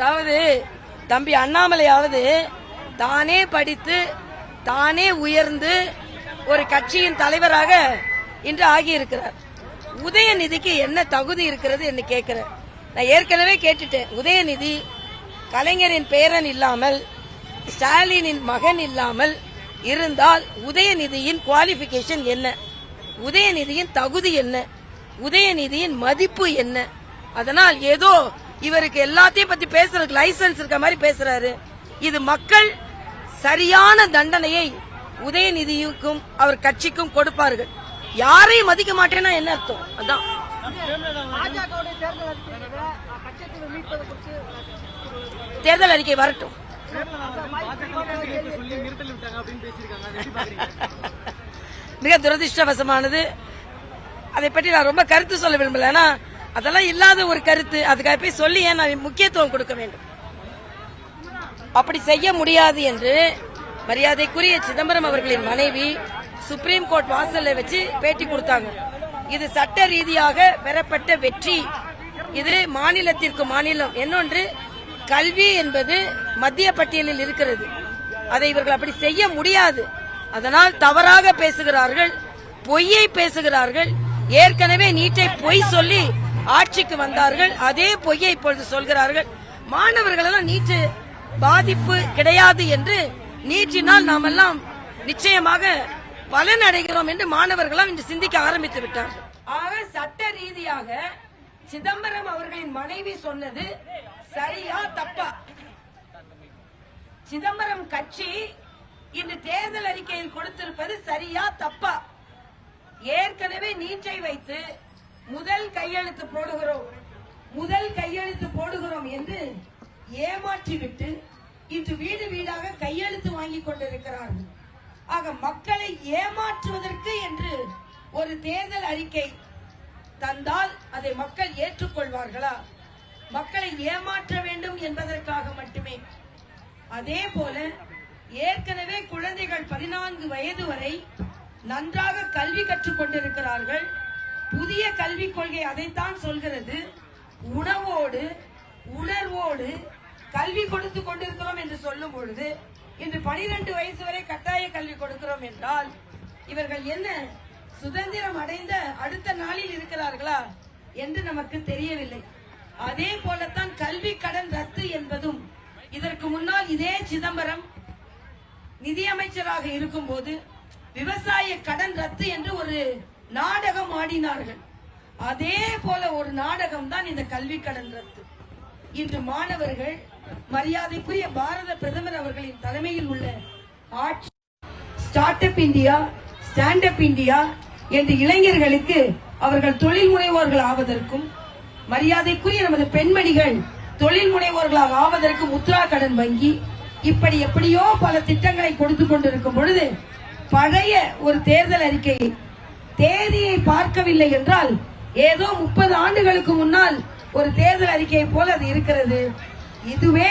அதாவது தம்பி அண்ணாமலையாவது தானே படித்து தானே உயர்ந்து ஒரு கட்சியின் தலைவராக இன்று ஆகியிருக்கிறார். உதயநிதிக்கு என்ன தகுதி இருக்கிறது என்று கேட்கிறேன். நான் ஏற்கனவே கேட்டுட்டேன். உதயநிதி கலைஞரின் பேரன் இல்லாமல் ஸ்டாலினின் மகன் இல்லாமல் இருந்தால் உதயநிதியின் குவாலிபிகேஷன் என்ன, உதயநிதியின் தகுதி என்ன, உதயநிதியின் மதிப்பு என்ன? அதனால் ஏதோ இவருக்கு எல்லாத்தையும் பத்தி பேசுறதுக்கு லைசன்ஸ் இருக்க மாதிரி பேசுறாரு. இது மக்கள் சரியான தண்டனையை உதயநிதிக்கும் அவர் கட்சிக்கும் கொடுப்பார்கள். யாரையும் மதிக்க மாட்டேன்னா என்ன அர்த்தம்? அதான் தேர்தல் அறிக்கை வரட்டும். மிக துரதிருஷ்டவசமானது. அதை பற்றி நான் ரொம்ப கருத்து சொல்ல விரும்பல. ஏன்னா அதெல்லாம் இல்லாத ஒரு கருத்து. அதுக்காக போய் சொல்லி ஏன் நான் முக்கியத்துவம் கொடுக்க வேண்டும்? அப்படி செய்ய முடியாது என்று மரியாதைக்குரிய சிதம்பரம் அவர்களின் மனைவி சுப்ரீம் கோர்ட் வாசல்ல வச்சு பேட்டி கொடுத்தாங்க. இது சட்ட ரீதியாக பெறப்பட்ட வெற்றி. இது மாநிலத்திற்கு மாநிலம். இன்னொன்று, கல்வி என்பது மத்திய பட்டியலில் இருக்கிறது. அதை இவர்கள் அப்படி செய்ய முடியாது. அதனால் தவறாக பேசுகிறார்கள், பொய்யை பேசுகிறார்கள். ஏற்கனவே நீட்டை பொய் சொல்லி ஆட்சிக்கு வந்தார்கள். அதே பொய்யை இப்பொழுது சொல்கிறார்கள். மாணவர்கள் எல்லாம் நீட்டு பாதிப்பு கிடையாது என்று, நீட்டினால் நாம் எல்லாம் நிச்சயமாக பலன் அடைகிறோம் என்று மாணவர்களும் இன்று சிந்திக்க ஆரம்பித்து விட்டார்கள். ஆக சட்ட ரீதியாக சிதம்பரம் அவர்களின் மனைவி சொன்னது சரியா தப்பா? சிதம்பரம் கட்சி இன்று தேர்தல் அறிக்கையில் கொடுத்திருப்பது சரியா தப்பா? ஏற்கனவே நீட்டை வைத்து முதல் கையெழுத்து போடுகிறோம் என்று ஏமாற்றிவிட்டு இன்று வீடு வீடாக கையெழுத்து வாங்கிக் கொண்டிருக்கிறார்கள். ஆக மக்களை ஏமாற்றுவதற்கு என்று ஒரு தேர்தல் அறிக்கை தந்தால் அதை மக்கள் ஏற்றுக்கொள்வார்களா? மக்களை ஏமாற்ற வேண்டும் என்பதற்காக மட்டுமே. அதே போல ஏற்கனவே குழந்தைகள் 14 வயது வரை நன்றாக கல்வி கற்றுக் கொண்டிருக்கிறார்கள். புதிய கல்விக் கொள்கை அதைத்தான் சொல்கிறது. உணவோடு உணர்வோடு கல்வி கொடுத்து கொண்டிருக்கிறோம் என்று சொல்லும் பொழுது இன்று 12 வயசு வரை கட்டாய கல்வி கொடுக்கிறோம் என்றால் இவர்கள் என்ன சுதந்திரம் அடைந்த அடுத்த நாளில் இருக்கிறார்களா என்று நமக்கு தெரியவில்லை. அதே போலத்தான் கல்வி கடன் ரத்து என்பதும், இதற்கு முன்னால் இதே சிதம்பரம் நிதியமைச்சராக இருக்கும் போது விவசாய கடன் ரத்து என்று ஒரு நாடகம் ஆடினார்கள். அதே போல ஒரு நாடகம் தான் இந்த கல்வி கடன் ரத்து. இன்று மாணவர்கள் மரியாதைக்குரிய பாரத பிரதமர் அவர்களின் தலைமையில் உள்ள ஆட்சி start up India, stand up India என்று இளைஞர்களுக்கு அவர்கள் தொழில் முனைவோர்கள் ஆவதற்கும், மரியாதைக்குரிய நமது பெண்மணிகள் தொழில் முனைவோர்களாக ஆவதற்கு முத்ரா கடன் வங்கி, இப்படி எப்படியோ பல திட்டங்களை கொடுத்து கொண்டிருக்கும் பொழுது பழைய ஒரு தேர்தல் அறிக்கையை தேதியை பார்க்கவில்லை என்றால் ஏதோ 30 ஆண்டுகளுக்கு முன்னால் ஒரு தேர்தல் அறிக்கையை போல அது இருக்கிறது. இதுவே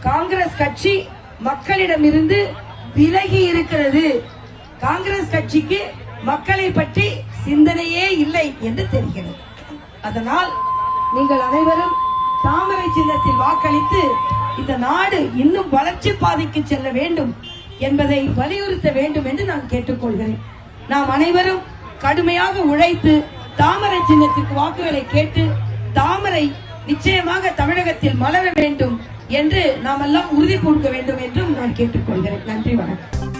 காங்கிரஸ் கட்சி மக்களிடமிருந்து விலகி இருக்கிறது. காங்கிரஸ் கட்சிக்கு மக்களை பற்றி சிந்தனையே இல்லை என்று தெரிகிறது. அதனால் நீங்கள் அனைவரும் தாமரை சின்னத்தில் வாக்களித்து இந்த நாடு இன்னும் வளர்ச்சி பாதைக்கு செல்ல வேண்டும் என்பதை வலியுறுத்த வேண்டும் என்று நான் கேட்டுக்கொள்கிறேன். நாம் அனைவரும் கடுமையாக உழைத்து தாமரை சின்னத்திற்கு வாக்குகளை கேட்டு தாமரை நிச்சயமாக தமிழகத்தில் மலர வேண்டும் என்று நாம் எல்லாம் உறுதி பூக்க வேண்டும் என்றும் நான் கேட்டுக்கொள்கிறேன். நன்றி, வணக்கம்.